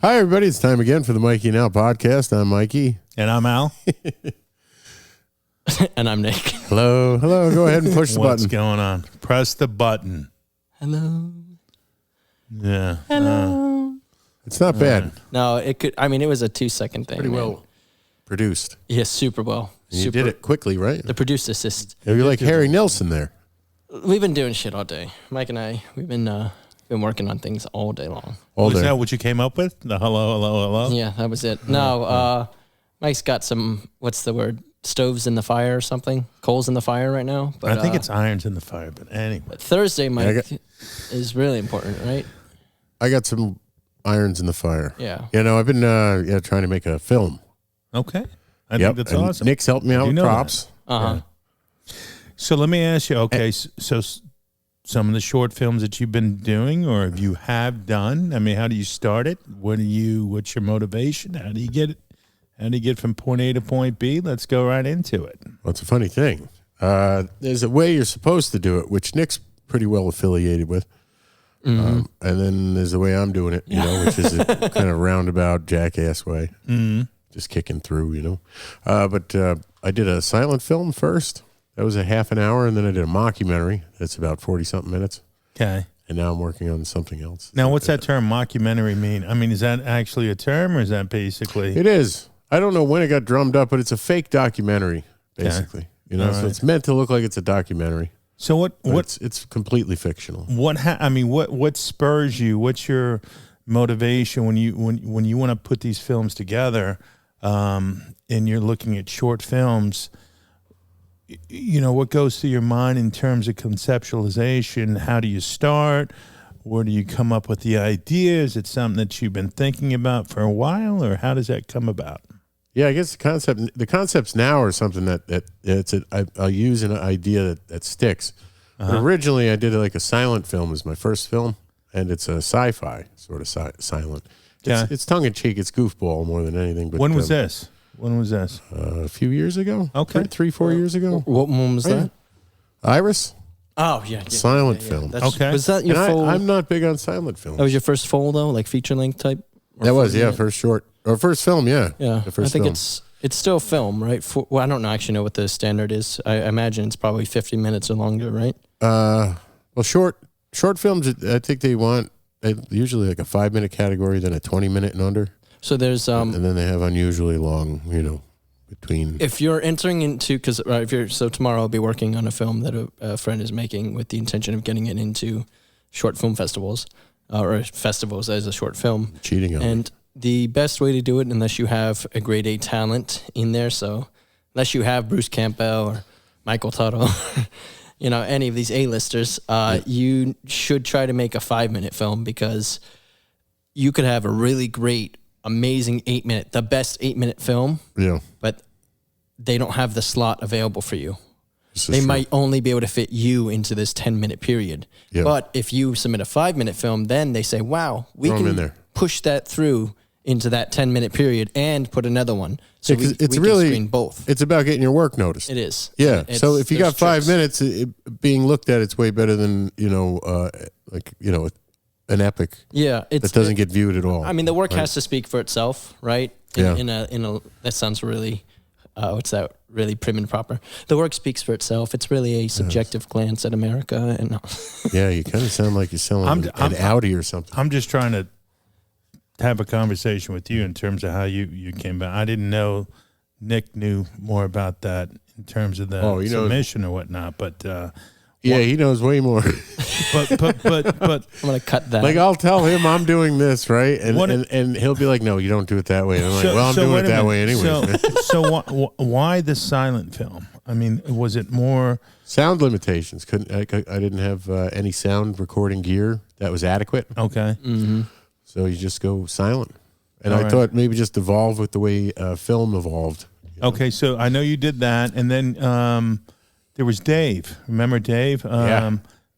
Hi, everybody. It's time again for the Mikey Now podcast. I'm Mikey. And I'm Al. And I'm Nick. Hello. Go ahead and push the button. What's going on? Press the button. Hello. Yeah. Hello. It's not bad. No, it could. I mean, it was a 2-second thing. Pretty man. well produced. Yeah, super well. And you did it quickly, right? The producer assist. You're like Harry Nilsson there. We've been doing shit all day. Mike and I, we've been working on things all day long. All Was day. that what you came up with? The hello? Yeah, that was it. No, Mike's got some, what's the word? Stoves in the fire or something? Coals in the fire right now. But I think it's irons in the fire, but anyway. Thursday, Mike, is really important, right? I got some irons in the fire. Yeah. You know, I've been trying to make a film. Okay. I think that's and awesome. Nick's helped me out with props. Uh-huh. Yeah. So let me ask you, okay, so some of the short films that you've been doing or if you have done, I mean, how do you start it? What's your motivation? How do you get it? How do you get from point A to point B? Let's go right into it. Well, it's a funny thing. There's a way you're supposed to do it, which Nick's pretty well affiliated with. Mm-hmm. And then there's the way I'm doing it, you know, which is a kind of roundabout jackass way. Mm-hmm. Just kicking through, you know. But I did a silent film first. That was a half an hour, and then I did a mockumentary. That's about 40-something minutes. Okay. And now I'm working on something else. Now, what's that term mockumentary mean? I mean, is that actually a term or is that basically? It is. I don't know when it got drummed up, but it's a fake documentary, basically. Okay. You know, so it's meant to look like it's a documentary. So it's completely fictional. What spurs you? What's your motivation when you want to put these films together, and you're looking at short films? You know, what goes through your mind in terms of conceptualization? How do you start? Where do you come up with the idea? Is it something that you've been thinking about for a while, or how does that come about? Yeah, I guess the concepts now are something I'll use an idea that sticks. But originally, I did like a silent film as my first film, and it's a sci-fi sort of silent. It's tongue in cheek. It's goofball more than anything. But when was this? A few years ago. Okay, 3-4 years ago. What one was that? Iris. Oh, yeah. Silent film. Okay. Was that your full? I'm not big on silent films. That was your first full, though? Like feature-length type? That was, first short. Or first film, yeah. Yeah. The first I think film. it's still film, right? I don't actually know what the standard is. I imagine it's probably 50 minutes or longer, right? Well, short films, I think they want usually like a 5-minute category, then a 20-minute and under. So there's and then they have unusually long, you know, between. If you're entering into, so tomorrow I'll be working on a film that a friend is making with the intention of getting it into short film festivals or festivals as a short film. Cheating on And the best way to do it, unless you have a grade A talent in there, so unless you have Bruce Campbell or Michael Tuttle, you know, any of these A-listers, you should try to make a 5-minute film because you could have a really great, amazing 8-minute, the best 8-minute film. Yeah. But they don't have the slot available for you. They might only be able to fit you into this 10-minute period. Yeah. But if you submit a 5-minute film, then they say, wow, we can push that through into that 10-minute period and put another one. So we can screen both. It's about getting your work noticed. It is. Yeah. So if you got 5 minutes, being looked at, it's way better than, you know, an epic. Yeah. That doesn't get viewed at all. I mean, the work has to speak for itself, right? In a that sounds really, really prim and proper. The work speaks for itself. It's really a subjective glance at America. And yeah, you kind of sound like you're selling an Audi or something. I'm just trying to have a conversation with you in terms of how you came back. I didn't know Nick knew more about that in terms of the submission or whatnot, but he knows way more. but I'm gonna cut that. Like I'll tell him I'm doing this right, and he'll be like, "No, you don't do it that way." And I'm like, "Well, I'm doing it that way anyway." So why the silent film? I mean, was it more sound limitations? I didn't have any sound recording gear that was adequate. Okay. Mm-hmm. So you just go silent. And I thought maybe just evolve with the way film evolved. You know? Okay, so I know you did that. And then there was Dave. Remember Dave?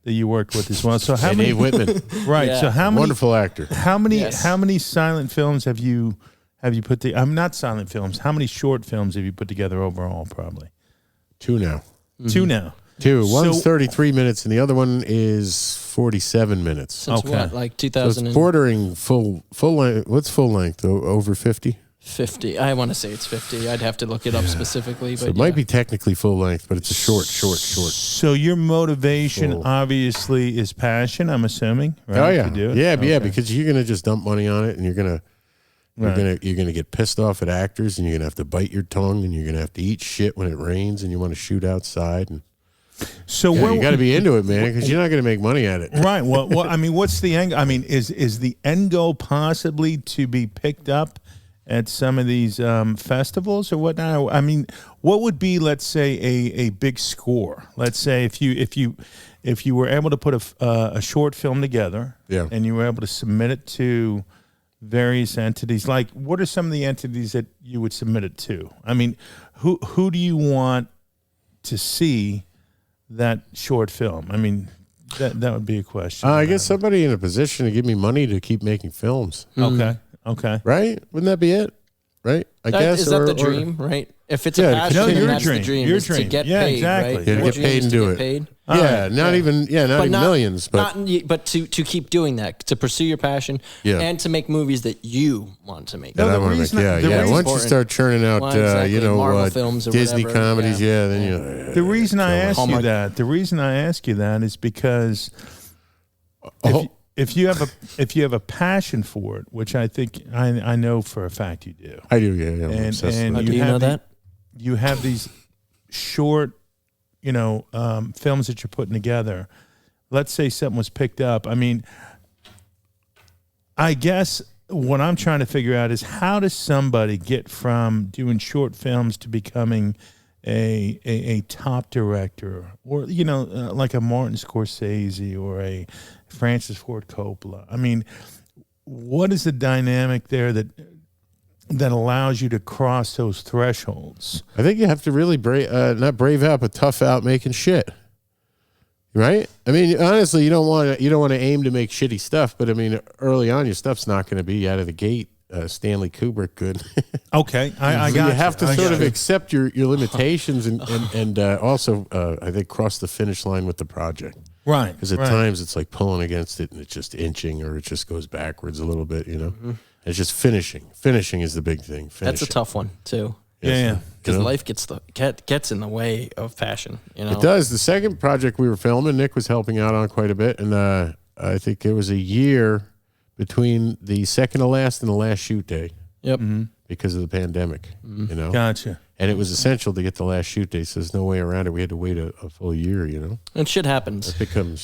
That you worked with as well. So how many? Dave Whitman. Right. Yeah. So how many? Wonderful actor. How many silent films have you put together? Not silent films. How many short films have you put together overall, probably? 2 now. Mm-hmm. 2 now. Two. One's 33 minutes, and the other one is 47 minutes. Since what, like So 2050? it's bordering full length. What's full length? Over 50? I want to say it's 50. I'd have to look it up specifically. But So it might be technically full length, but it's a short. So your motivation Full. obviously is passion, I'm assuming, right? Oh yeah, to do it? yeah, Okay. yeah. Because you're gonna just dump money on it, and you're gonna get pissed off at actors, and you're gonna have to bite your tongue, and you're gonna have to eat shit when it rains, and you want to shoot outside, and So you got to be into it, man, because you're not gonna make money at it. right. Well, I mean, what's the end? I mean, is the end goal possibly to be picked up at some of these festivals or whatnot? I mean, what would be, let's say, a big score? Let's say if you were able to put a short film together, Yeah. and you were able to submit it to various entities. Like, what are some of the entities that you would submit it to? I mean, who do you want to see that short film? I mean, that would be a question. I guess somebody in a position to give me money to keep making films, Okay. right? Wouldn't that be it? Right? I guess. Is that the dream, right? If it's a Yeah, passion, no, then your that's dream. the dream. Your is dream. to get Yeah, paid, exactly. right? Yeah, to Your get dream paid is and to do get it. paid. Not even millions, but but to keep doing that, to pursue your passion, and to make movies that you want to make. that I the want to make. reason- Yeah, the yeah. reason- Once you start churning out, Well, exactly, Marvel films or Disney whatever, comedies, then you. The reason I ask you Hallmark. that, is because Oh, if you have a passion for it, which I think I know for a fact you do, I do. Yeah, I'm and obsessed with and that. Do you know that? you have these short, films that you're putting together. Let's say something was picked up. I mean, I guess what I'm trying to figure out is how does somebody get from doing short films to becoming a top director, or like a Martin Scorsese or a Francis Ford Coppola? I mean, what is the dynamic there that allows you to cross those thresholds? I think you have to really not brave out, but tough out making shit. Right? I mean, honestly, you don't want to aim to make shitty stuff, but I mean, early on, your stuff's not going to be out of the gate Stanley Kubrick good. Okay, I got you have to I sort got of you. accept your limitations and also I think cross the finish line with the project. Right. Because at times it's like pulling against it and it's just inching or it just goes backwards a little bit, It's just finishing. Finishing is the big thing. That's a tough one too. Yeah. Because life gets in the way of passion. It does. The second project we were filming, Nick was helping out on quite a bit, and I think it was a year between the second to last and the last shoot day. Yep. Because of the pandemic. Gotcha. And it was essential to get the last shoot day, so there's no way around it. We had to wait a full year. And shit happens. It becomes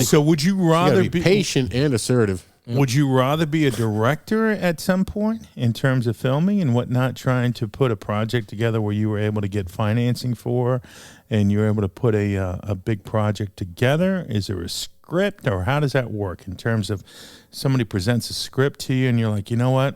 So would you you rather gotta be patient and assertive. Would you rather be a director at some point in terms of filming and whatnot, trying to put a project together where you were able to get financing for, and you're able to put a big project together? Is there a script, or how does that work in terms of somebody presents a script to you and you're like, you know what,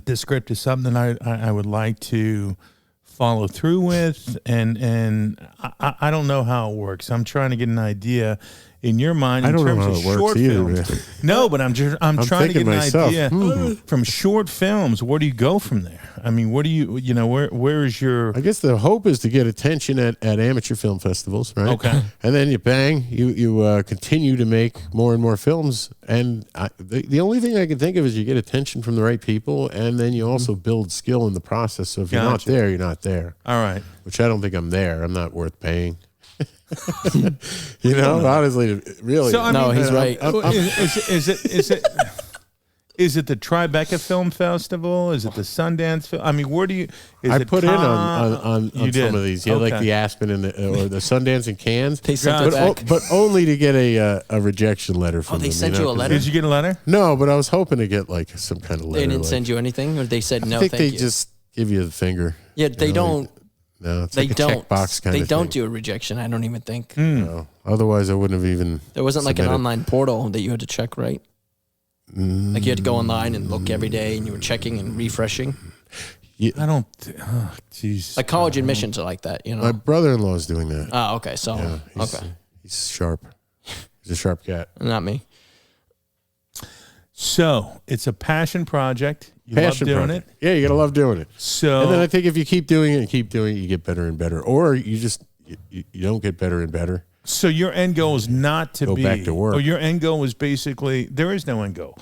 this script is something I would like to follow through with, and I don't know how it works. I'm trying to get an idea in your mind in I don't know terms how of it works short either, films. man. No, but I'm trying to get thinking an myself, idea from short films. Where do you go from there? I mean, where do where is your? I guess the hope is to get attention at amateur film festivals, right? Okay. And then you continue to make more and more films. And the only thing I can think of is you get attention from the right people, and then you also build skill in the process. So if you're not Gotcha. there, you're not there. All right. Which I don't think I'm there. I'm not worth paying. Honestly, really. So I No, mean, he's right. Is it the Tribeca Film Festival? Is it the Sundance Film? I mean, where do you? Is I it put in Cannes? on You some did? of these, like Okay. the Aspen and or the Sundance and Cannes. They sent But- it back. But only to get a rejection letter from they them. sent you a 'cause letter? Did you get a letter? No, but I was hoping to get like some kind of letter. They didn't like, send you anything, or they said no, I think thank they you. just give you the finger. Yeah, they don't. No, it's They like a don't. checkbox kind They of don't thing. do a rejection. I don't even think No. Otherwise, I wouldn't have even. there wasn't like an submitted. online portal that you had to check, right? Like you had to go online and look every day, and you were checking and refreshing. I don't. Oh, jeez. Like college admissions are like that, My brother-in-law is doing that. Oh, okay. So Yeah, okay, he's sharp. He's a sharp cat. not me. So it's a passion project. You Passion love doing project. Yeah, you gotta love doing it. it. So And then I think if you keep doing it, you get better and better. Or you just you don't get better and better. So your end goal is not to Go be back to work. Or your end goal is basically there is no end goal.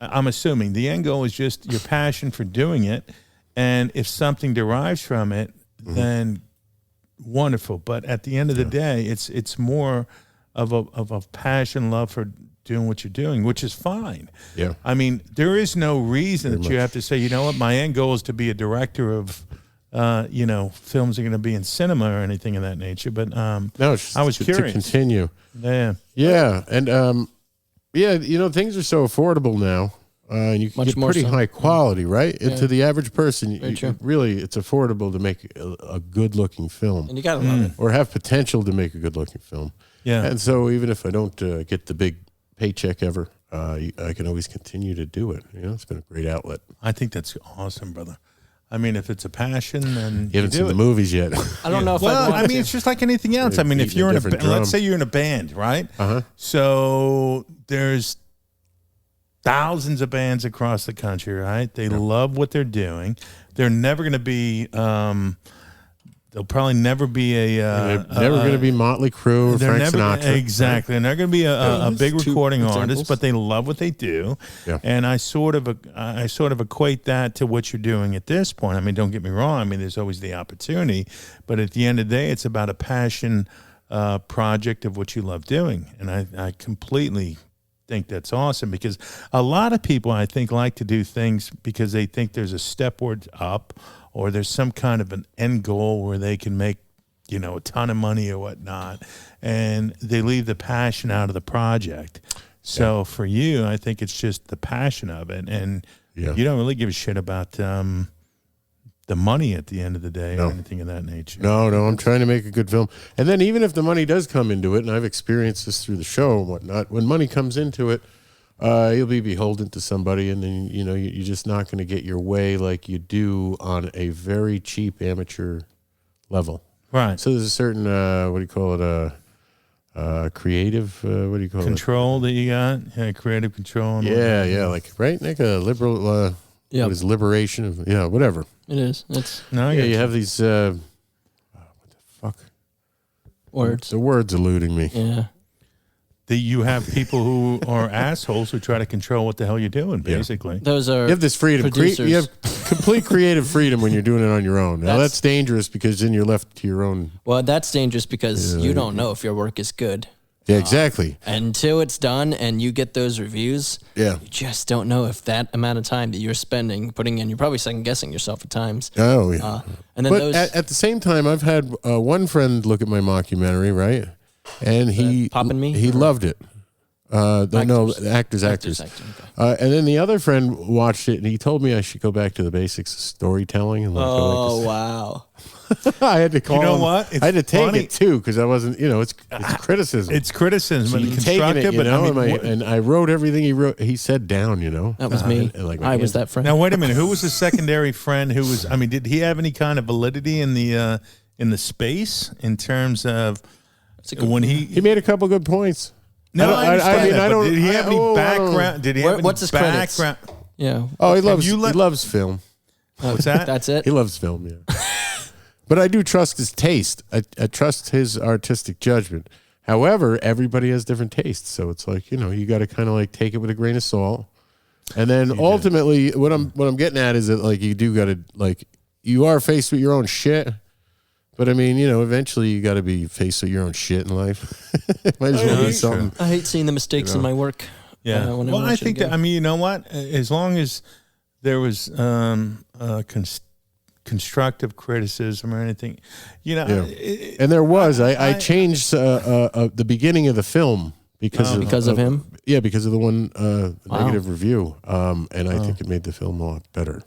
I'm assuming the end goal is just your passion for doing it, and if something derives from it, then wonderful. But at the end of the day, it's more of a passion, love for doing what you're doing, which is fine. Yeah. I mean, there is no reason that you have to say, you know what, my end goal is to be a director of, films are going to be in cinema or anything of that nature. But No, it's I was curious. to continue. Yeah. Yeah, and things are so affordable now. And you can Much get more pretty so. high quality, right? And to the average person, true. really, it's affordable to make a good-looking film, And you gotta love it. or have potential to make a good-looking film. Yeah. And so, even if I don't get the big paycheck ever, I can always continue to do it. It's been a great outlet. I think that's awesome, brother. I mean, if it's a passion, then You haven't do seen it. the movies yet. I don't know if Well, I'd I mean, it's just like anything else. I mean, if beating a you're in a, different let's drum. say you're in a band, right? Uh-huh. So there's thousands of bands across the country, right? They love what they're doing. They're never going to be. They'll probably never be a. They're never going to be Motley Crue or They're Frank never Sinatra. exactly. They're not going to be a big Two recording examples. artist, but they love what they do. Yeah. And I sort of equate that to what you're doing at this point. I mean, don't get me wrong. I mean, there's always the opportunity, but at the end of the day, it's about a passion project of what you love doing, and I completely think that's awesome, because a lot of people, I think, like to do things because they think there's a step up, or there's some kind of an end goal where they can make, a ton of money or whatnot, and they leave the passion out of the project. So for you, I think it's just the passion of it, and you don't really give a shit about the money at the end of the day or anything of that nature. No, I'm trying to make a good film. And then even if the money does come into it, and I've experienced this through the show and whatnot, when money comes into it, you'll be beholden to somebody, and then, you're just not going to get your way like you do on a very cheap amateur level. Right. So there's a certain, what do you call it, creative, what do you call Control that you got? Yeah, creative control. it? Yeah, like, right? Like a liberal, what is liberation of, whatever. It is. It's No, Yeah, you have these, what the fuck? words. The word's eluding me. Yeah. that you have people who are assholes who try to control what the hell you're doing, basically. Those are You have this freedom. producers. You have complete creative freedom when you're doing it on your own. Now that's dangerous, because then you're left to your own. Well, that's dangerous because you don't know if your work is good. Yeah, exactly. Until it's done and you get those reviews, Yeah. you just don't know if that amount of time that you're spending putting in, you're probably second guessing yourself at times. Oh, yeah. And then But those at the same time, I've had one friend look at my mockumentary, right? And he Poppin' Me? he loved it. No, actors. okay. And then the other friend watched it, and he told me I should go back to the basics of storytelling. And Oh, wow. I had to call. You know him. what? It's I had to take funny. it too, because I wasn't. It's criticism. It's criticism, He's but taking constructive. it, But I mean, and I wrote everything he wrote. He said down, That was me. and like, I was that friend. now wait a minute. Who was the secondary friend? Who was? I mean, did he have any kind of validity in the space in terms of when He made a couple good points. No, I understand mean, that, I but don't. Did he have any I don't- background? Did he have any What's his credits? background? Yeah. Oh, he loves. you He let- loves film. What's that? That's it. He loves film. Yeah. But I do trust his taste. I trust his artistic judgment. However, everybody has different tastes, so it's like, you got to kind of like take it with a grain of salt. And then ultimately, what I'm getting at is that, like, you do got to, like, you are faced with your own shit. But I mean, eventually you got to be faced with your own shit in life. Might as well be that's something. I hate seeing the mistakes in my work. Yeah. When Well, I watch it think that, again. I mean, you know what? As long as there was constructive criticism or anything, And there was. I changed the beginning of the film because of him. Yeah, because of the one negative review. And I think it made the film a lot better.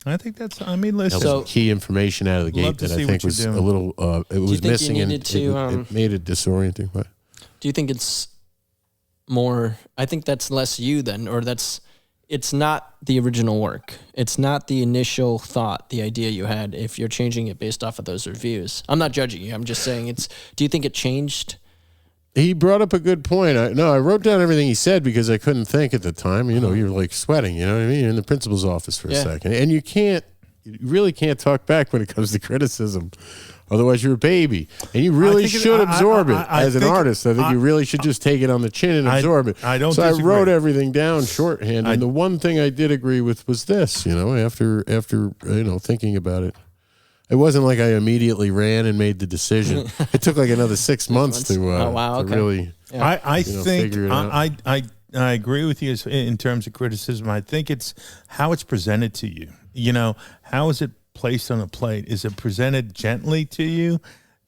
I think that's, I mean, listen. That was key information out of the Love gate to that see I what think you're was doing. a little, it was think you missing, and needed to, it made it disorienting. But Do you think it's more? I think that's less you then, or it's not the original work. It's not the initial thought, the idea you had. If you're changing it based off of those reviews, I'm not judging you. I'm just saying it's. Do you think it changed? he brought up a good point. I wrote down everything he said because I couldn't think at the time. You're like sweating. You know what I mean? You're in the principal's office for a second, and you really can't talk back when it comes to criticism. Otherwise, you're a baby, and you really should absorb it as an artist. I think you really should just take it on the chin and absorb it. I don't. So disagree. I wrote everything down shorthand, and the one thing I did agree with was this. After thinking about it. It wasn't like I immediately ran and made the decision. It took like another 6 months to really. Yeah. I think figure it out. I agree with you in terms of criticism. I think it's how it's presented to you. How is it placed on a plate? Is it presented gently to you?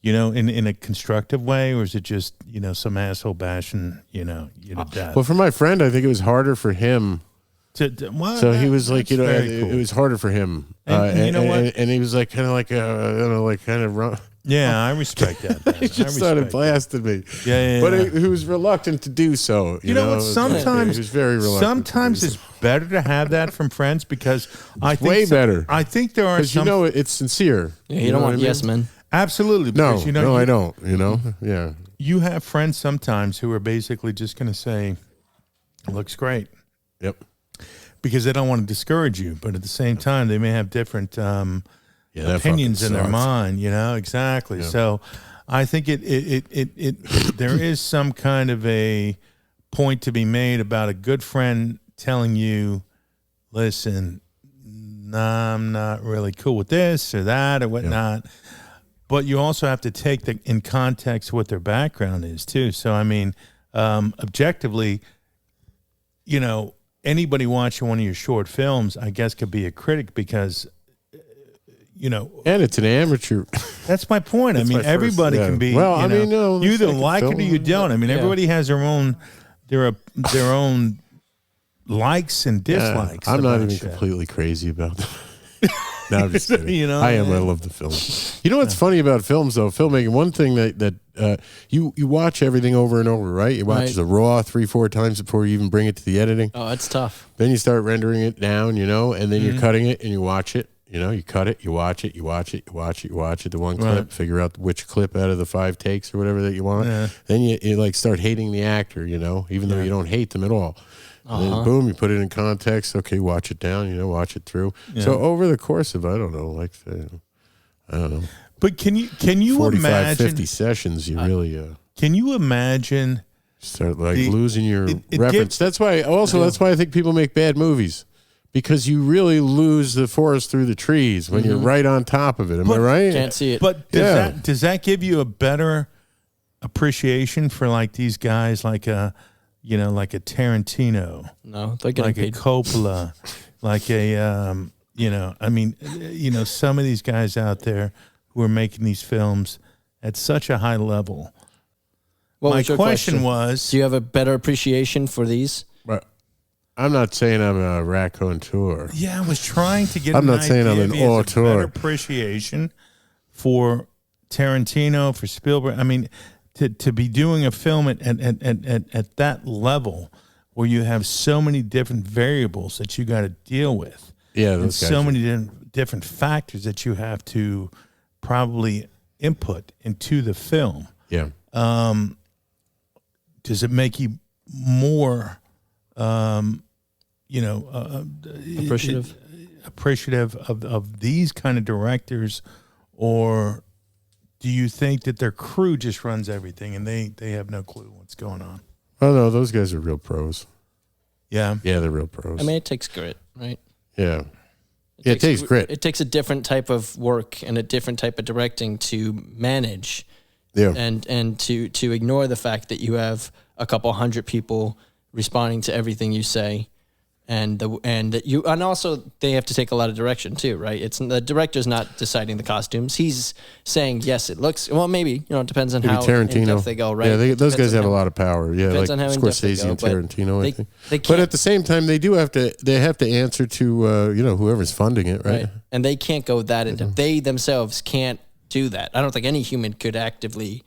In a constructive way, or is it just some asshole bashing you to death? Well, for my friend, I think it was harder for him. So he was like, cool. It was harder for him, and you know what? And he was like, kind of like, kind of run. Yeah, I respect that. He just started blasting me. Yeah. But he was reluctant to do so. You know what? Sometimes he was very reluctant. Sometimes it's better to have that from friends because I think way better. I think there are some. It's sincere. Yeah, you don't want yes men. Absolutely. No, because, I don't. Yeah. You have friends sometimes who are basically just going to say, "Looks great." Yep. Because they don't want to discourage you, but at the same time, they may have different opinions in their mind. Exactly. Yeah. So, I think there is some kind of a point to be made about a good friend telling you, "Listen, I'm not really cool with this or that or whatnot." Yeah. But you also have to take in context what their background is too. So, I mean, objectively, anybody watching one of your short films, I guess, could be a critic because, and it's an amateur. That's my point. I mean, everybody can be. Well, no, you either like it or you don't. I mean, everybody has their own likes and dislikes. I'm not even completely crazy about that. No, I'm just kidding. I am. I love the film. You know what's funny about films, though? Filmmaking. One thing that you watch everything over and over, right? You watch the raw 3-4 times before you even bring it to the editing. Oh, it's tough. Then you start rendering it down, and then you're cutting it and you watch it. You cut it, you watch it, you watch it, you watch it, you watch it. The one clip, figure out which clip out of the 5 takes or whatever that you want. Yeah. Then you like start hating the actor, even though you don't hate them at all. And then boom, you put it in context. Okay, watch it down. Watch it through. Yeah. So over the course of I don't know. But can you 45, imagine 50 sessions? You really can you imagine start losing your reference? That's why. Also, that's why I think people make bad movies because you really lose the forest through the trees when you're right on top of it. Am I right? Can't see it. But does that give you a better appreciation for like these guys like a Tarantino, no, they're getting like a Coppola, like a, some of these guys out there who are making these films at such a high level. My question was, do you have a better appreciation for these? Right. I'm not saying I'm a raconteur. Yeah, I was trying to get. I'm not saying I'm an auteur. Better appreciation for Tarantino, for Spielberg. I mean. To be doing a film at that level where you have so many different variables that you got to deal with, and so many different factors that you have to probably input into the film. Yeah. Does it make you more, appreciative of these kind of directors, or do you think that their crew just runs everything and they have no clue what's going on? Oh, no, those guys are real pros. Yeah. Yeah, they're real pros. I mean, it takes grit, right? Yeah. It takes grit. It takes a different type of work and a different type of directing to manage. Yeah. And to ignore the fact that you have a couple hundred people responding to everything you say. And also they have to take a lot of direction too, right? It's the director's not deciding the costumes. He's saying yes, it looks well. Maybe it depends on how in depth they go, right? Yeah, those guys have a lot of power. Yeah, like Scorsese and Tarantino. I think. But at the same time, they have to answer to whoever's funding it, right? And they can't go that in depth. They themselves can't do that. I don't think any human could actively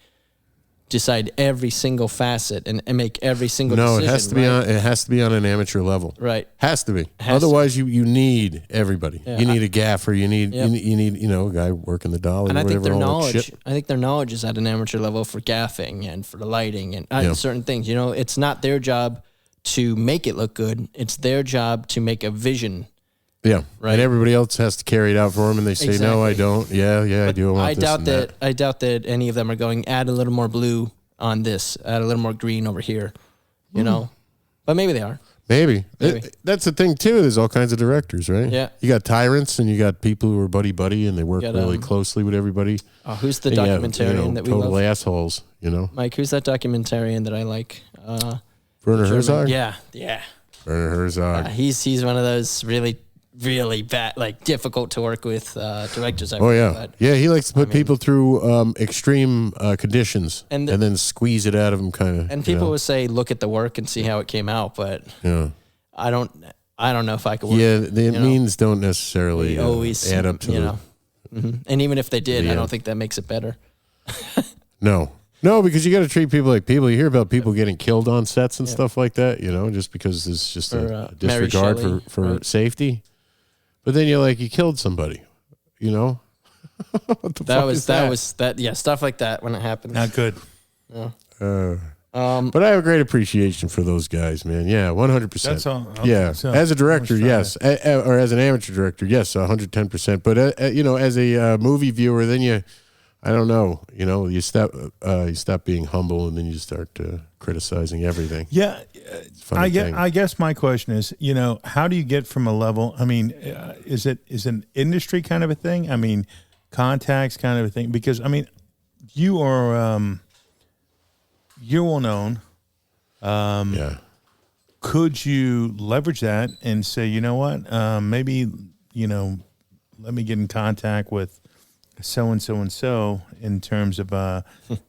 decide every single facet and make every single decision. No, it has to be it has to be on an amateur level. Right. Has to be. Otherwise you need everybody. Yeah. You need a gaffer, you need a guy working the dolly. And I think their knowledge is at an amateur level for gaffing and for the lighting and certain things. It's not their job to make it look good. It's their job to make a vision Yeah, Right. and everybody else has to carry it out for them, and they say, "No, I don't." Yeah, I do. I want this. I doubt that any of them are going add a little more blue on this, add a little more green over here, you know. But maybe they are. Maybe. That's the thing too. There's all kinds of directors, right? Yeah. You got tyrants, and you got people who are buddy, and they work really closely with everybody. Who's the documentarian that we total love? assholes, you know. Mike, who's that documentarian that I like? Werner Herzog. Yeah. Werner Herzog. He's one of those really, really bad, like difficult to work with directors. Yeah. He likes to put people through extreme conditions and then squeeze it out of them, kind of. And people would say, "Look at the work and see how it came out," but I don't know if I could. The means don't necessarily always add up to And even if they did, I don't think that makes it better. No, because you got to treat people like people. You hear about people getting killed on sets and stuff like that, you know, just because it's just a disregard for safety. But then you're like, you killed somebody, you know. Stuff like that when it happens. Not good. Yeah. But I have a great appreciation for those guys, man. Yeah, 100%. That's all. Yeah, as a director, yes, or as an amateur director, yes, 110%. But as a movie viewer, then I don't know, you stop being humble, and then you start criticizing everything. Yeah, I guess my question is, how do you get from a level? I mean, is it an industry kind of a thing? I mean, contacts kind of a thing? Because I mean, you are you're well known. Could you leverage that and say, you know what, maybe let me get in contact with so and so and so in terms of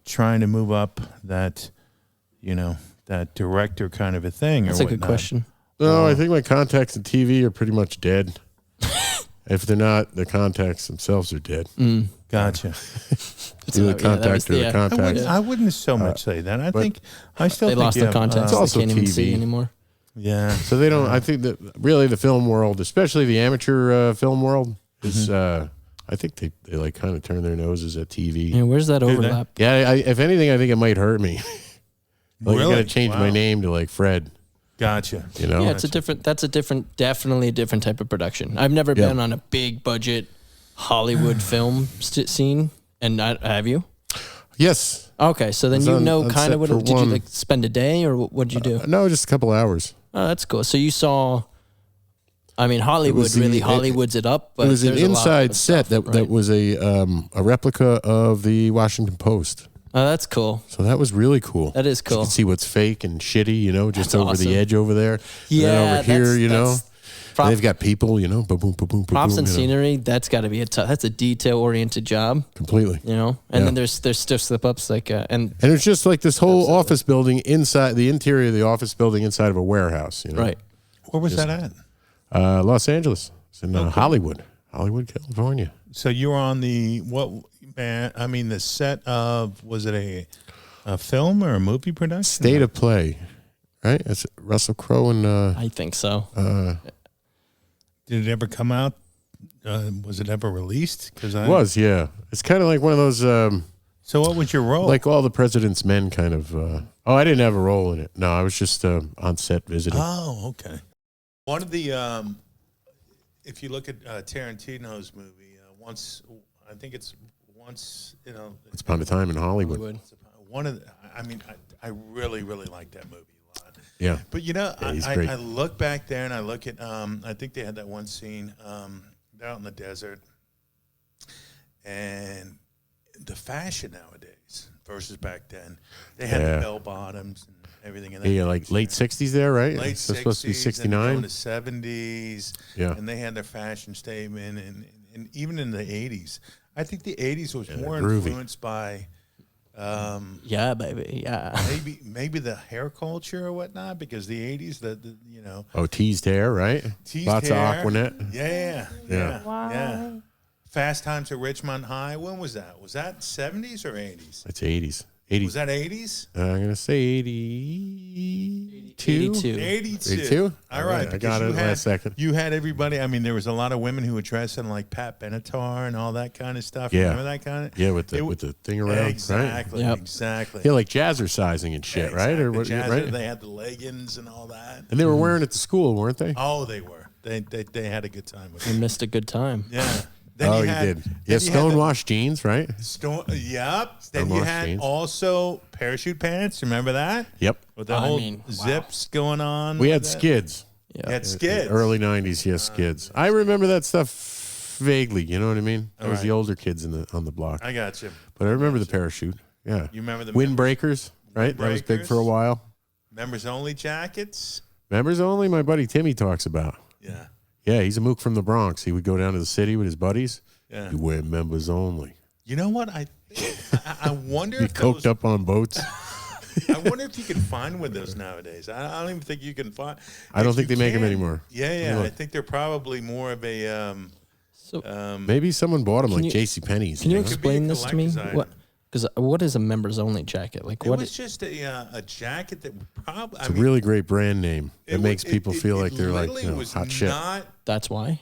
trying to move up that that director kind of a thing. That's a good question. No, I think my contacts in TV are pretty much dead. If they're not, the contacts themselves are dead. Gotcha. The contact or the contacts. I wouldn't so much say that. I still think lost the contacts. It's also they can't even TV see anymore. Yeah. So they don't. I think that really the film world, especially the amateur film world, is. I think they like kind of turn their noses at TV. Yeah, where's that overlap? Yeah, if anything, I think it might hurt me. Really? You got to change my name to like Fred. Gotcha. Yeah, it's definitely a different type of production. I've never been on a big budget Hollywood film scene, and have you? Yes. Okay, so then kind of what did you like spend a day, or what did you do? No, just a couple hours. Oh, that's cool. So you saw. I mean, Hollywood Hollywoods it up. But it was an inside set that was a replica of the Washington Post. Oh, that's cool. So that was really cool. That is cool. You can see what's fake and shitty, just over the edge over there. Yeah, and then over here, they've got people, boom, boom, boom, boom. Props and scenery. That's got to be that's a detail oriented job. Completely. And then there's stiff slip ups and it's just like this whole office building inside the interior of the office building inside of a warehouse. Right. Where was that at? Los Angeles. It's in Hollywood, California. So you were on the set of, was it a film or a movie production? State of Play, right? It's Russell Crowe and I think so. Did it ever come out? Was it ever released? It was, yeah. It's kind of like one of those. So what was your role? Like All the President's Men, kind of. I didn't have a role in it. No, I was just on set visiting. Oh, okay. One of the, if you look at Tarantino's movie, Once Upon a Time in Hollywood. One of the, I really, really like that movie a lot. Yeah. But I look back there and I look at, I think they had that one scene, they're out in the desert, and the fashion nowadays versus back then, they had the bell bottoms and everything. Yeah, like late 60s there, right? Late 60s. Supposed to be 69. In the 70s. Yeah. And they had their fashion statement. And even in the 80s. I think the 80s was more groovy. Influenced by... yeah, baby, yeah. Maybe the hair culture or whatnot, because the 80s, Oh, teased hair, right? Lots hair. of Aquanet. Yeah. Fast Times at Ridgemont High. When was that? Was that 70s or 80s? That's 80s. 80s. Was that 80s? I'm going to say 82. 82. All right. I got it last second. You had everybody. I mean, there was a lot of women who were dressed in like Pat Benatar and all that kind of stuff. Yeah. Remember that kind of? Yeah, with the thing around. Exactly. Right? Exactly. Yeah, like jazzercising and shit, right? Or what? Jazzer, Right? They had the leggings and all that. And they were wearing it to school, weren't they? Oh, they were. They had a good time with You it. missed a good time. Yeah. Then You did. Yeah, stonewashed jeans, right? Yep. Then you Stonewashed had jeans. also parachute pants. Remember that? Yep. With the whole zips going on. We had with it. skids. You had skids. Early 90s, yes, skids. I remember that stuff vaguely, you know what I mean? I was the older kids on the block. I got you. But I remember the parachute. Yeah. You remember the windbreakers, right? That was big for a while. Members only jackets. Members only, my buddy Timmy talks about. Yeah. Yeah, he's a mook from the Bronx. He would go down to the city with his buddies. Yeah. You wear members only. You know what? I wonder Be if coked up on boats. I wonder if you can find one of those nowadays. I don't even think you can find. I don't think they make them anymore. Yeah. I think they're probably more of a. Maybe someone bought them like you- J.C. Penney's. Can you know? explain this to me? collector's item. What? Because what is a members only jacket? Like It what? was just a jacket that probably. It's a really great brand name. It makes was- people feel like they're like literally was hot shit. not, That's why.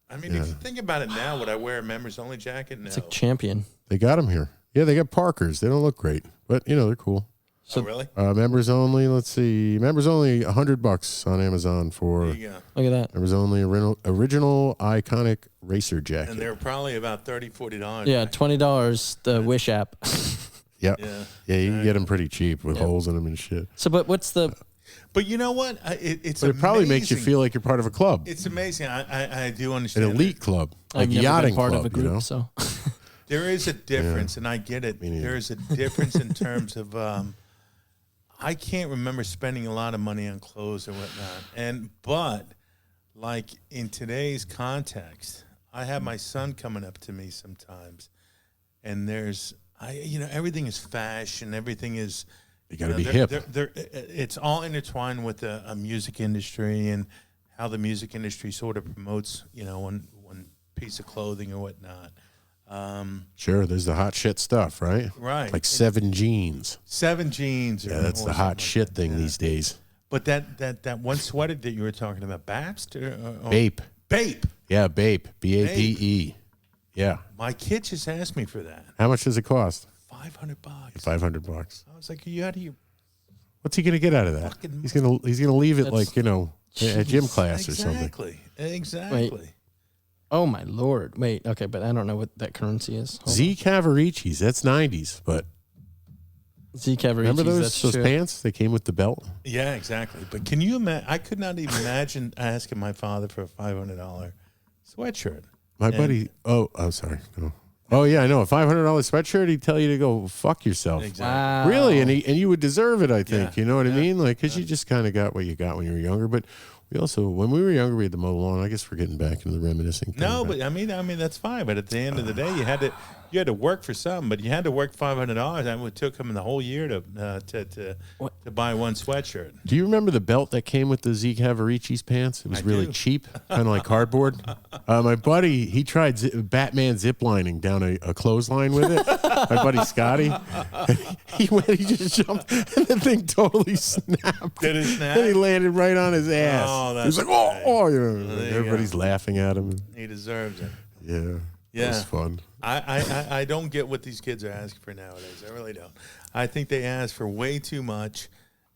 I mean, if you think about it now, would I wear a members only jacket? No. It's like Champion. They got them here. Yeah, they got Parkers. They don't look great, but they're cool. Oh, really? Members only. Let's see. Members only. $100 on Amazon for There you go. Look at that. members only original iconic racer jacket. And they're probably about $30-$40. Yeah, $20. The Wish app. Yep. Yeah. Yeah, you can get them pretty cheap with holes in them and shit. So, but what's the? But you know what? It's But it probably makes you amazing. feel like you're part of a club, It's amazing. I do an understand. elite club, like I've never yachting been part club. of a group, you know? so There is a difference, and I get it. Me neither. There is a difference in terms of. I can't remember spending a lot of money on clothes or whatnot, but like in today's context, I have my son coming up to me sometimes, and everything is fashion, everything is. You got to be hip. It's all intertwined with the music industry and how the music industry sort of promotes, one piece of clothing or whatnot. Sure, there's the hot shit stuff, right? Right. Like 7 jeans. 7 jeans. Yeah, that's the hot shit thing these days. But that one sweater that you were talking about, Babst? Bape. Bape. Yeah, Bape. B-A-P-E. Yeah. My kid just asked me for that. How much does it cost? $500. $500. I was like, are you out of your... What's he gonna get out of that? Fucking- He's gonna leave it like at gym class or something. Exactly. oh my lord! Wait, okay, but I don't know what that currency is. Hold Z Cavaricci's. That's 90s, but on. Z Cavaricci's. remember That's those true. pants? They came with the belt. Yeah, exactly. But can you imagine? I could not even imagine asking my father for a $500 sweatshirt. My buddy. Oh, sorry. No. Oh yeah, I know. A $500 sweatshirt. He'd tell you to go fuck yourself. Exactly. Wow. Really, and you would deserve it. I think. Yeah. You know what I mean? Like, because you just kind of got what you got when you were younger. But we also, when we were younger, we had to mow the lawn. I guess we're getting back into the reminiscing. Thing, No, but I mean that's fine. But at the end of the day, you had to work for something. But you had to work $500. And it took him the whole year to buy one sweatshirt. do you remember the belt that came with the Z Cavaricci's pants? It was I really do. cheap, kind of like cardboard. My buddy, he tried Batman ziplining down a clothesline with it. My buddy Scotty, he just jumped, and the thing totally snapped. Did it snap? And he landed right on his ass. Oh, he was that's like, right. like, you everybody's laughing at him. He deserves it. Yeah, Yeah. it was fun. I don't get what these kids are asking for nowadays. I really don't. I think they ask for way too much.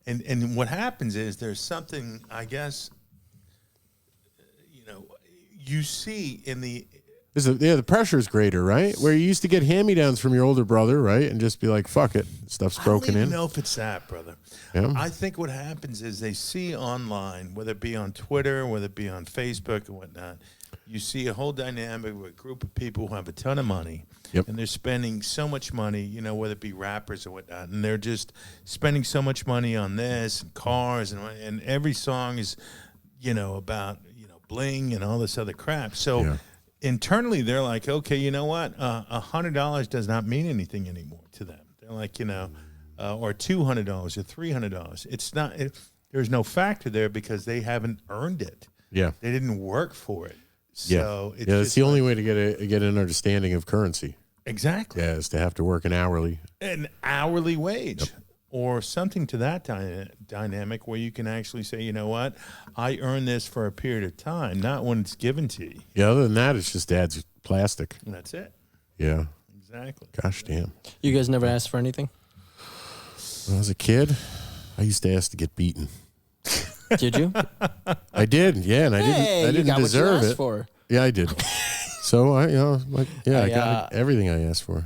And what happens is there's something, I guess, you see in the... The pressure is greater, right? Where you used to get hand-me-downs from your older brother, right? And just be like, fuck it, stuff's broken I don't in. even know if it's that, brother. Yeah. I think what happens is they see online, whether it be on Twitter, whether it be on Facebook and whatnot, you see a whole dynamic with a group of people who have a ton of money. Yep. And they're spending so much money, whether it be rappers or whatnot, and they're just spending so much money on this and cars, and every song is, about, bling and all this other crap. So Yeah. internally, they're like, okay, you know what? $100 does not mean anything anymore to them. They're like, or $200 or $300. It's not. There's no factor there because they haven't earned it. Yeah. They didn't work for it. Yeah. So it's That's just the only way to get an understanding of currency. exactly Yeah, is to have to work an hourly. an hourly wage. Or something to that dynamic where you can actually say, you know what, I earned this for a period of time, not when it's given to you. Yeah, other than that, it's just adds plastic. And that's it. Yeah. Exactly. Gosh damn. You guys never asked for anything? When I was a kid, I used to ask to get beaten. Did you? I did, yeah, and I didn't got deserve what you asked it. for. Yeah, I did. So I got everything I asked for.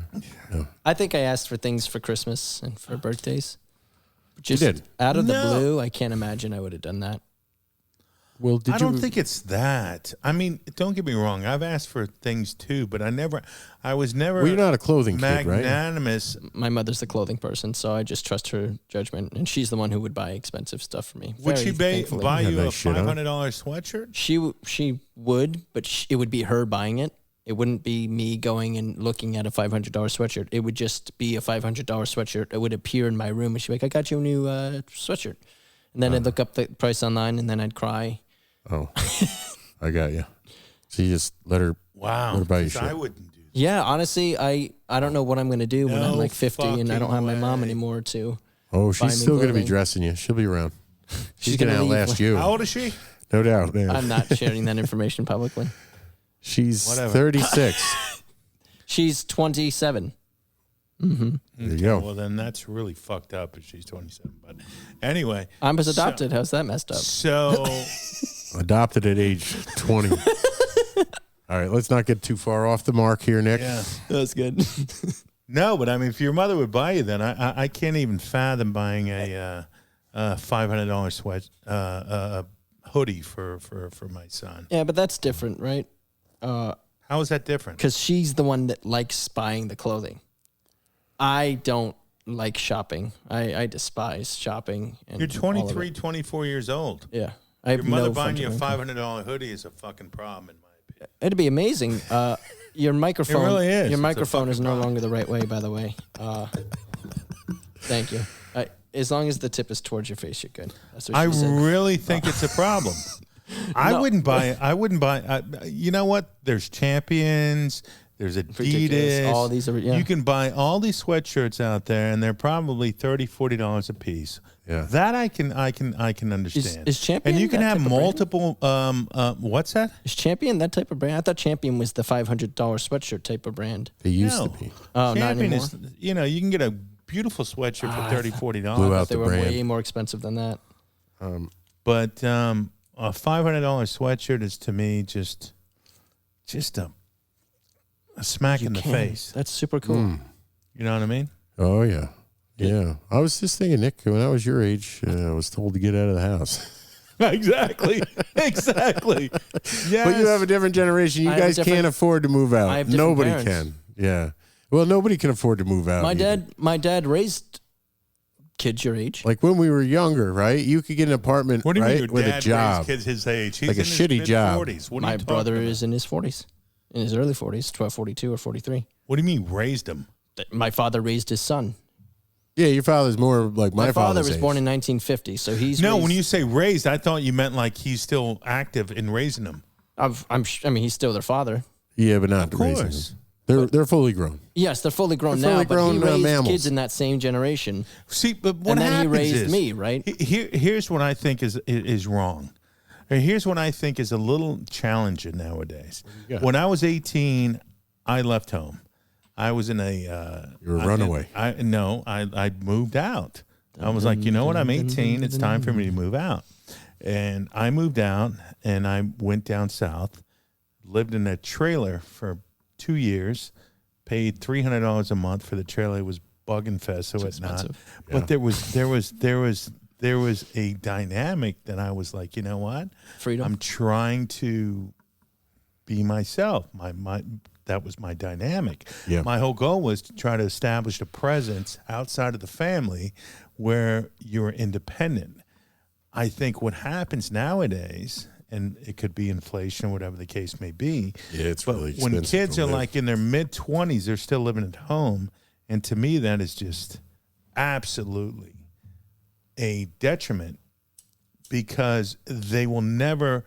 Yeah. I think I asked for things for Christmas and for birthdays. Just You did. out of the blue, I can't imagine I would have done that. Well, I don't think it's that. I mean, don't get me wrong. I've asked for things too, but I was never. Well, you're not a clothing kid, right? Magnanimous. My mother's the clothing person, so I just trust her judgment, and she's the one who would buy expensive stuff for me. Would she thankfully. buy you a nice shit on. $500 sweatshirt? She would, but it would be her buying it. It wouldn't be me going and looking at a $500 sweatshirt. It would just be a $500 sweatshirt. It would appear in my room, and she'd be like, "I got you a new sweatshirt," and then I'd look up the price online, and then I'd cry. Oh, I got you. So you just let her. Wow. What about you? I wouldn't do that. Yeah, honestly, I don't know what I'm going to do when I'm like 50 and I don't have my mom way. anymore to. Oh, buy she's me still going to be clothing. dressing you. She'll be around. She's gonna going to leave. outlast you. How old is she? No doubt. Man. I'm not sharing that information publicly. She's Whatever. 36. She's 27. There you go. Well, then that's really fucked up if she's 27. But anyway. I was adopted. How's that messed up? So. Adopted at age 20. All right, let's not get too far off the mark here, Nick. Yeah. That's good. No, but I mean, if your mother would buy you, then I can't even fathom buying a $500 sweat hoodie for my son. Yeah, but that's different, right? How is that different? Because she's the one that likes buying the clothing. I don't like shopping. I despise shopping. And You're all of 23, it. 24 years old. Yeah. I have Your mother no buying you a fundamental- $500 hoodie is a fucking problem, in my opinion. It'd be amazing. Your microphone. It really is. Your It's a microphone is fucking no problem. longer the right way, by the way. Thank you. As long as the tip is towards your face, you're good. That's what I she said. really think it's a problem. I wouldn't buy. You know what? There's Champions. There's Ridiculous. Adidas. All these are. Yeah. You can buy all these sweatshirts out there, and they're probably $30, $40 a piece. Yeah. That I can understand. Is Champion And you can that have type of brand? multiple. What's that? Is Champion that type of brand? I thought Champion was the $500 sweatshirt type of brand. They used No. to be. Oh, not Champion anymore. is. You know, you can get a beautiful sweatshirt for $30, $40. Blew out They the were brand. way more expensive than that. But a $500 sweatshirt is to me just a smack in the face. That's super cool. You know what I mean? Oh, yeah. Yeah. I was just thinking, Nick, when I was your age, I was told to get out of the house. Exactly. Exactly. Yes. But you have a different generation. You I have a guys different- can't afford to move out. I have different Nobody parents. can. Yeah. Well, nobody can afford to move out. My dad raised kids your age. Like when we were younger, right? You could get an apartment, What do you right, mean your with dad a job. raised kids his age? He's Like a in his shitty job. mid-40s. What are My you talking brother about? is in his 40s, in his early 40s, 42 or 43. What do you mean raised him? My father raised his son. Yeah, your father's more like my My father was age. born in 1950, so he's No, raised, when you say raised, I thought you meant like he's still active in raising them. I mean, he's still their father. Yeah, but not Of raising course. them. They're fully grown. Yes, they're fully grown They're now, fully grown, but he raised mammals. kids in that same generation. See, but what And then he happens raised is, me, right? Here's what I think is wrong. And here's what I think is a little challenging nowadays. When I was 18, I left home. I was in a. You were a runaway. I moved out. I was like, you know what? I'm 18. It's time for me to move out. And I moved out, and I went down south, lived in a trailer for 2 years, paid $300 a month for the trailer. It was bug infested, so it's not. expensive. But there was a dynamic that I was like, you know what? Freedom. I'm trying to be myself. That was my dynamic. Yeah. My whole goal was to try to establish a presence outside of the family where you're independent. I think what happens nowadays, and it could be inflation, whatever the case may be. Yeah, it's but really when expensive kids to are live. like in their mid-20s, they're still living at home. And to me, that is just absolutely a detriment because they will never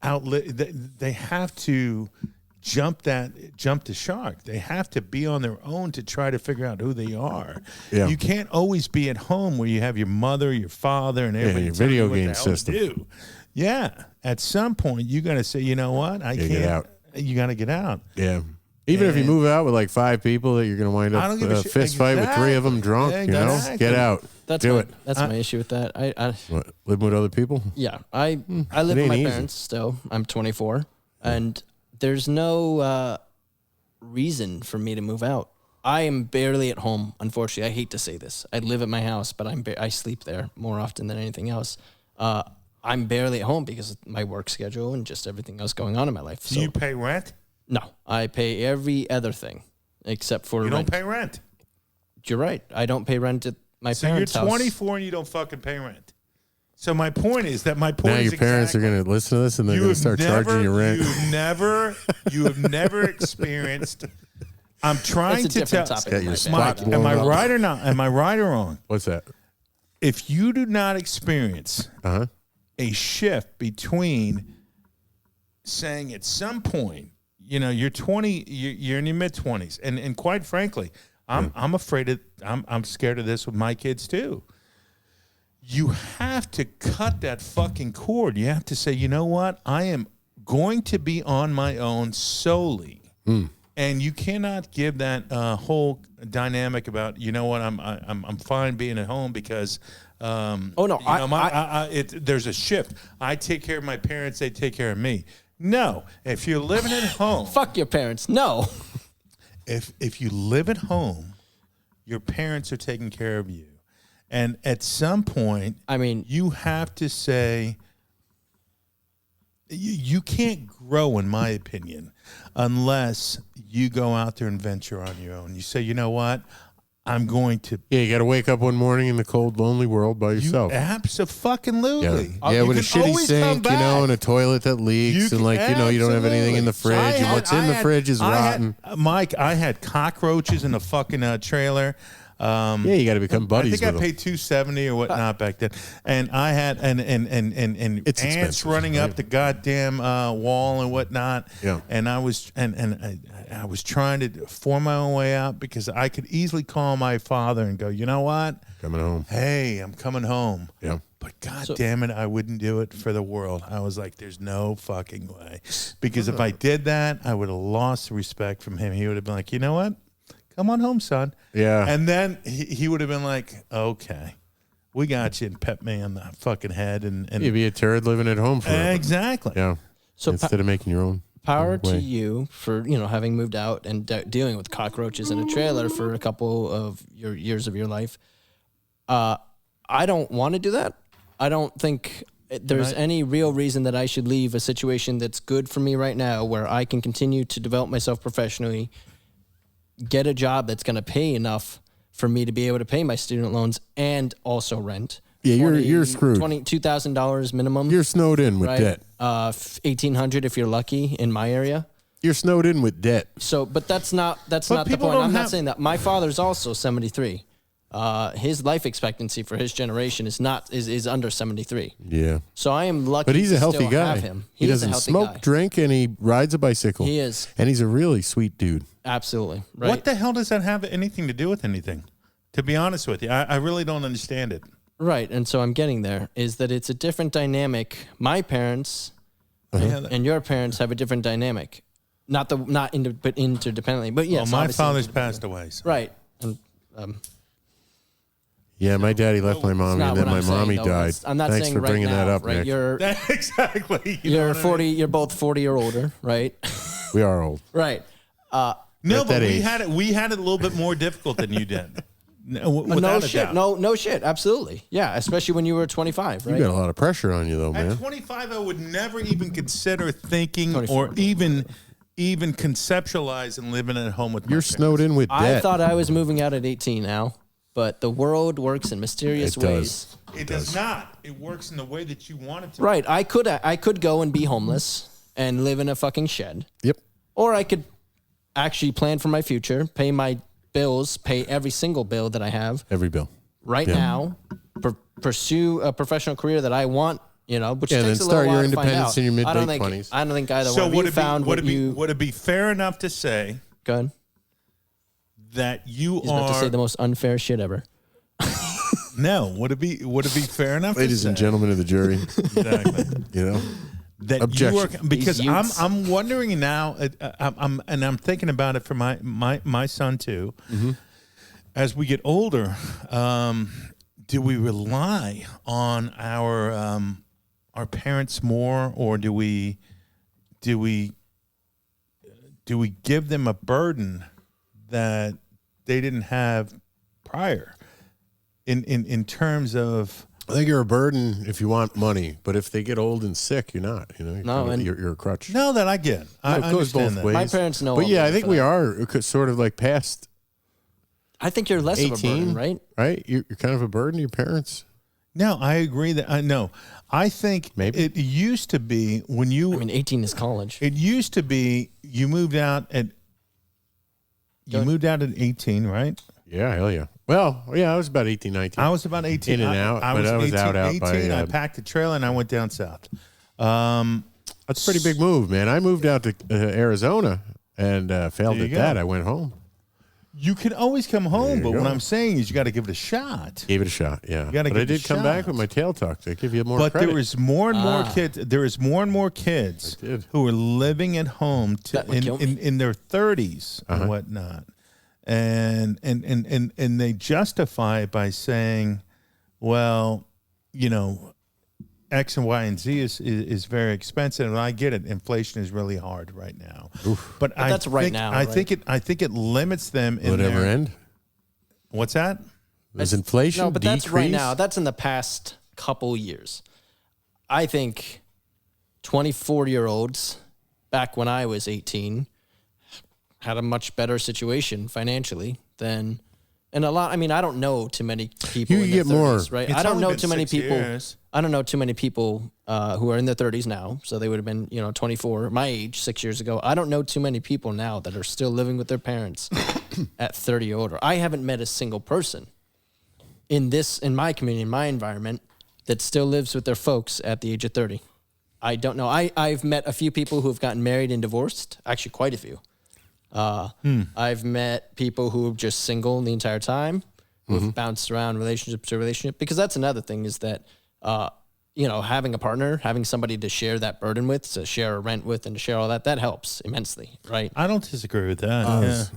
outlive. They have to jump the shark. They have to be on their own to try to figure out who they are. Yeah. You can't always be at home where you have your mother, your father, and everybody your telling you video what the game hell to system. do. Yeah. At some point, you got to say, you know what? I Gotta can't. get out. You got to get out. Yeah. Even if you move out with like 5 people, that you're going to wind up with a fist fight with 3 of them drunk. You know, get out. That's my issue with that. What, living with other people? Yeah, I live with my parents still. I'm 24, and there's no reason for me to move out. I am barely at home. Unfortunately, I hate to say this. I live at my house, but I sleep there more often than anything else. I'm barely at home because of my work schedule and just everything else going on in my life. Do you pay rent? No, I pay every other thing except for rent. You rent. don't pay rent. You're right. I don't pay rent at my parents' house. So you're 24 and you don't fucking pay rent. So my point is that now your parents are going to listen to this and they're going to start charging you rent. You have never experienced. I'm trying to tell. Mike, am I right or not? Am I right or wrong? What's that? If you do not experience a shift between saying at some point, you're 20, you're in your mid 20s, and quite frankly, I'm afraid of, I'm scared of this with my kids too. You have to cut that fucking cord. You have to say, you know what? I am going to be on my own solely. And you cannot give that whole dynamic about, you know what, I'm fine being at home because there's a shift. I take care of my parents, they take care of me. No, if you're living at home, fuck your parents. No, if you live at home, your parents are taking care of you, and at some point, you have to say. You can't grow, in my opinion, unless you go out there and venture on your own. You say, you know what? I'm going to. Yeah, you got to wake up one morning in the cold, lonely world by yourself. Abso-fucking-lutely. Yeah, with a shitty sink, and a toilet that leaks, and you don't have anything in the fridge, and what's in the fridge is rotten. Mike, I had cockroaches in the fucking trailer. You got to become buddies. I think I paid $270 or whatnot back then, and I had and ants running up the goddamn wall and whatnot. Yeah, and I was I was trying to form my own way out because I could easily call my father and go, you know what, coming home. Hey, I'm coming home. Yeah. But God damn it, I wouldn't do it for the world. I was like, there's no fucking way, because if I did that, I would have lost respect from him. He would have been like, you know what? Come on home, son. Yeah. And then he would have been like, okay, we got you, and pet me on the fucking head. And you'd be a turd living at home forever. Exactly. Yeah. So instead of making your own. Power to you for, having moved out and dealing with cockroaches in a trailer for a couple of your years of your life. I don't want to do that. I don't think there's any real reason that I should leave a situation that's good for me right now, where I can continue to develop myself professionally, get a job that's going to pay enough for me to be able to pay my student loans and also rent. Yeah, you're screwed. $2,000 minimum. You're snowed in with debt. $1,800 if you're lucky in my area. You're snowed in with debt. So, but that's not the point. I'm not saying that. My father's also 73. His life expectancy for his generation is under 73. Yeah. So I am lucky. But he's a healthy guy. Have him. He doesn't smoke, drink, and he rides a bicycle. He is. And he's a really sweet dude. Absolutely. Right. What the hell does that have anything to do with anything? To be honest with you, I really don't understand it. Right. And so I'm getting there, is that it's a different dynamic. My parents and your parents have a different dynamic. But interdependently. But yes. Well, my father's passed away. So. Right. Yeah, my daddy left my mommy, and then my mommy died. I'm not Thanks saying for right bringing now, that up, right? Nick. You're exactly. You're 40. You're both 40 or older, right? We are old, right? No, but we had it a little bit more difficult than you did. No shit. No shit. Absolutely. Yeah, especially when you were 25, right? You got a lot of pressure on you, though, man. At 25, I would never even consider thinking or even conceptualize and living at home with my parents. Snowed in with debt. I thought I was moving out at 18 now. But the world works in mysterious ways. It does not. It works in the way that you want it to. Right. I could go and be homeless and live in a fucking shed. Yep. Or I could actually plan for my future, pay my bills, pay every single bill that I have. Every bill. Right now, pursue a professional career that I want, which takes a little while to find out. And then start your independence in your mid-20s. I don't think either one of you found what you... Would it be fair enough to say... Go ahead. That you He's about to say the most unfair shit ever. No, would it be fair enough? Ladies and gentlemen of the jury, exactly. that Objection. you are, because These youths. I'm wondering now. I'm thinking about it for my son too. Mm-hmm. As we get older, do we rely on our parents more, or do we give them a burden that they didn't have prior? In terms of, I think you're a burden if you want money, but if they get old and sick, you're not. No, and- you're a crutch. no, that I get. I It goes understand both that. ways. My parents know. But yeah, all I think for we that. are sort of like past I think you're less of a 18, burden, right? right? You're kind of a burden to your parents. No, I agree that I think Maybe. it used to be when you. I mean, 18 is college. It used to be you moved out at. You moved out at 18, right? Yeah, hell yeah. Well, yeah, I was about 18, 19. I was about 18. In and out, but I was out 18, by, I packed a trailer and I went down south. That's a pretty big move, man. I moved out to Arizona and failed There at you that. go. I went home. You can always come home, There you but go. what I'm saying is you got to give it a shot. Gave it a shot, yeah. gotta But I give it a did come back shot. with my tail tucked. I give you more But credit. there is more and more kids. There is more and more kids I did. who are living at home That would kill me. in their 30s and whatnot, and they justify it by saying, "Well, X and Y and Z is very expensive," and I get it. Inflation is really hard right now, but that's right now, I right? think it limits them. Will it ever end? What's that? Does inflation No, but decrease? that's right now. That's in the past couple years. I think 24-year-olds back when I was 18 had a much better situation financially than, and a lot. I mean, I don't know too many people You in their get more. 30s, right? It's I don't only know been too many 6 people. years. I don't know too many people who are in their 30s now. So they would have been, 24, my age, 6 years ago. I don't know too many people now that are still living with their parents at 30 or older. I haven't met a single person in my community, in my environment, that still lives with their folks at the age of 30. I don't know. I've met a few people who have gotten married and divorced. Actually, quite a few. I've met people who are just single the entire time, who have bounced around relationship to relationship. Because that's another thing is that, having a partner, having somebody to share that burden with, to share a rent with, and to share all that, that helps immensely, right? I don't disagree with that.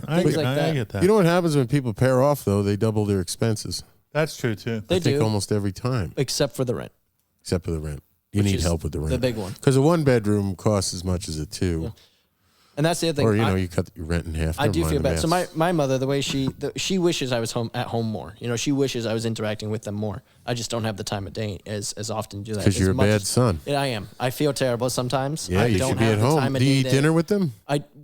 I Things like that. get that. You know what happens when people pair off, though? They double their expenses. That's true too. They I think do, almost every time, except for the rent. except for the rent. You Which need is help with the rent. the big one. Because a one-bedroom costs as much as a two. And that's the other thing. Or, you cut your rent in half. I Never do mind feel the bad. So maths. my mother, the way she wishes I was at home more. She wishes I was interacting with them more. I just don't have the time of day as often to do that. Because you're a As much bad as- son. Yeah, I am. I feel terrible sometimes. Yeah, I you don't should be have at the home. time of Do you day eat to- dinner with them?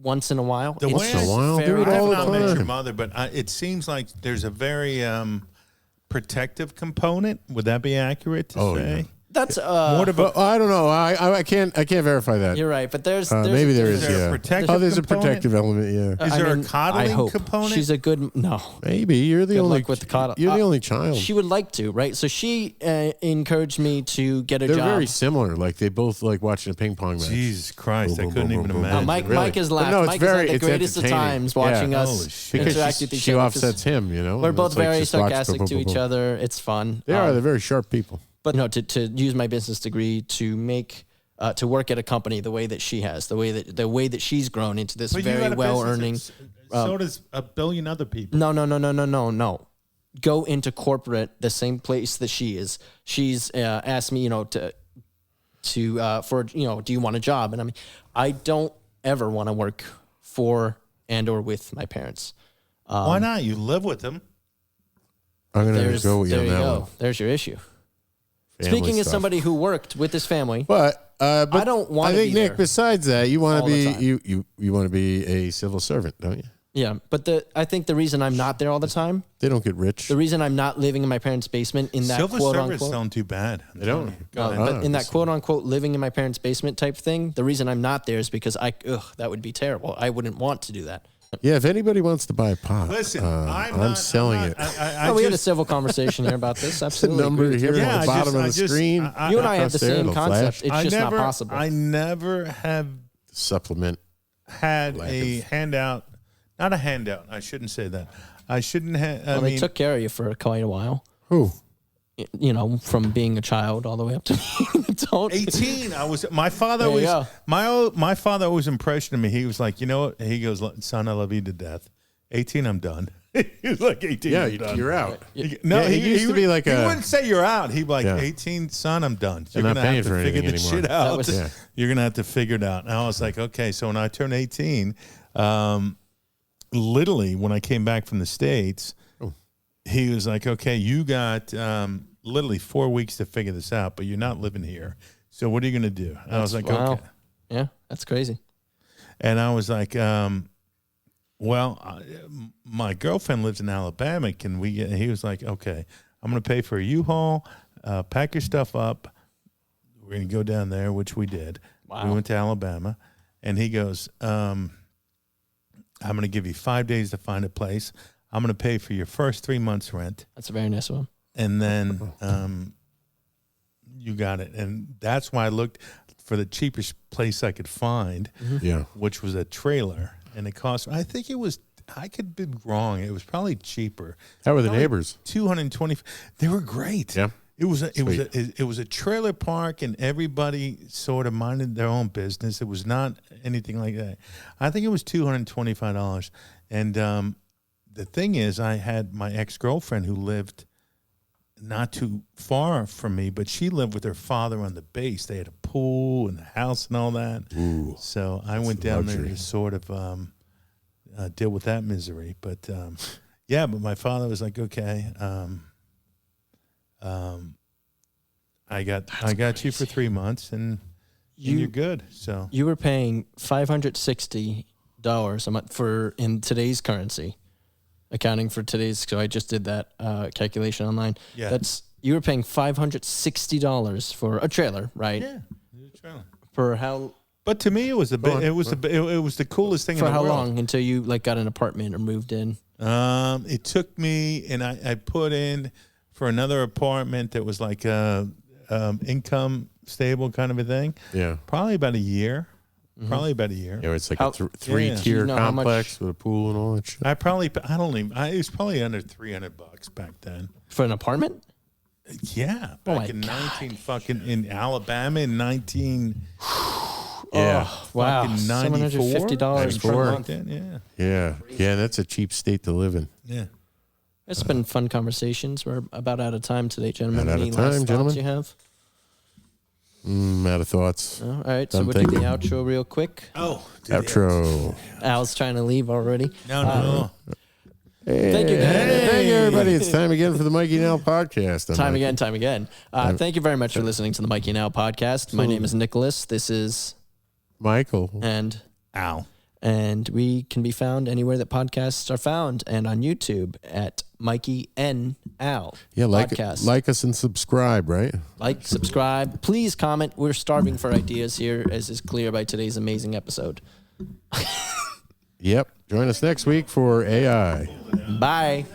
Once in a while. The It's way Once in a while, very do it all I've the not met your time. mother, but it seems like there's a very protective component. Would that be accurate to Oh, say? yeah. That's More of a, Well, I don't know. I can't verify that. you're right, but there's Maybe there is. there a Yeah. protective Oh, there's a component? protective element. Yeah. Is there a coddling I hope. component? She's a good no. Maybe you're the Good only. luck with the coddle. You're the only child. She would like to, right? So she encouraged me to get a They're job. very similar. Like they both like watching a ping pong match. Jesus Christ, Boom, I boom, couldn't boom, even boom, boom, imagine. Mike, Really. Mike has But laughed. no, it's Mike very- has had the it's greatest of entertaining. times watching Yeah. Holy us shit. Because interact with each she other. offsets him. We're and both it's like very just watch, sarcastic boom, to boom, each boom. other. It's fun. They are. They're very sharp people. But no, to use my business degree to make to work at a company the way that she has, the way that she's grown into this But you very got a well business, earning. so does a billion other people. No. Go into corporate the same place that she is. She's asked me, do you want a job? And I don't ever want to work for and or with my parents. Why not? You live with them. I'm gonna go with you there on you that go. one. There's your issue. Family Speaking as stuff. somebody who worked with his family, But I don't wanna think be Nick. there Besides that, you want all to the be time. you want to be a civil servant, don't you? yeah. But I think the reason I'm not there all the time, They don't get rich. the reason I'm not living in my parents' basement in that Silver quote servers unquote. sound too bad. They don't. But in that just- quote unquote living in my parents' basement type thing, the reason I'm not there is because that would be terrible. I wouldn't want to do that. Yeah, if anybody wants to buy a pot, Listen, I'm selling it. We had a civil conversation here about this. The Absolutely. number agree with here you. on the bottom of the screen. You and I have across the there, same it'll concept. flash. It's just not possible. I never have Supplement. had Lack a of- handout. Not a handout. I shouldn't say that. I shouldn't have. Well, they took care of you for quite a while. Who? you know, from being a child all the way up to being an adult. 18. My father always impressioned me. He was like, you know what? He goes, son, I love you to death. 18, I'm done. He was like 18. Yeah, I'm done. you're out. No, he used to be like he wouldn't say you're out. He'd be like, 18, son, I'm done. You're not gonna paying have to for figure anything this anymore. shit out. Was- Yeah. You're gonna have to figure it out. And I was like, okay. So when I turned 18, literally when I came back from the States, he was like, okay, you got literally 4 weeks to figure this out, but you're not living here. So what are you gonna do? And I was like, wow. okay. Yeah, that's crazy. And I was like, my girlfriend lives in Alabama. Can we get? And he was like, okay, I'm going to pay for a U-Haul, pack your stuff up. We're going to go down there, which we did. Wow. We went to Alabama. And he goes, I'm going to give you 5 days to find a place. I'm going to pay for your first 3 months' rent. That's a very nice one. And then you got it. And that's why I looked for the cheapest place I could find, which was a trailer. And it cost, I think it was, I could be wrong. It was probably cheaper. How were the neighbors? 220. They were great. Yeah. It was a trailer park, and everybody sort of minded their own business. It was not anything like that. I think it was $225. And the thing is, I had my ex-girlfriend who lived not too far from me, but she lived with her father on the base. They had a pool and a house and all that. Ooh, so I went down luxury. there to sort of deal with that misery. But yeah, but my father was like, okay, I got you for 3 months and you're good. So You were paying $560 a month in today's currency, accounting for today's. So I just did that calculation online. Yeah. You were paying $560 for a trailer, right? yeah, a trailer. For how? But to me, it was it was the coolest thing For in the how world. long until you like got an apartment or moved in? It took me, and I put in for another apartment that was like income stable kind of a thing. Yeah. Probably about a year. Mm-hmm. Yeah, it's like How- a three-tier Do you know how much- complex with a pool and all that shit. it was probably under $300 back then. For an apartment? Yeah, Oh back my in God. in Alabama in 19 Yeah. Wow. fucking 94. $750 per 94. month. Yeah. Yeah, that's a cheap state to live in. Yeah. It's been fun conversations. We're about out of time today, gentlemen. Out of Any time, last thoughts gentlemen. you have? Out of thoughts. All right, so Done we'll do the thinking. outro real quick. Oh, Outro. Al's trying to leave already. No. Hey, Thank you, guys. Thank you, everybody. It's time again for the Mikey Now podcast. I'm Time Mikey. again. Thank you very much for listening to the Mikey Now podcast. My name is Nicholas. This is Michael. and we can be found anywhere that podcasts are found, and on YouTube at Mikey N Al. Yeah, podcast. like us and subscribe, right? Like, subscribe, please comment. We're starving for ideas here, as is clear by today's amazing episode. Yep. Join us next week for AI. Bye.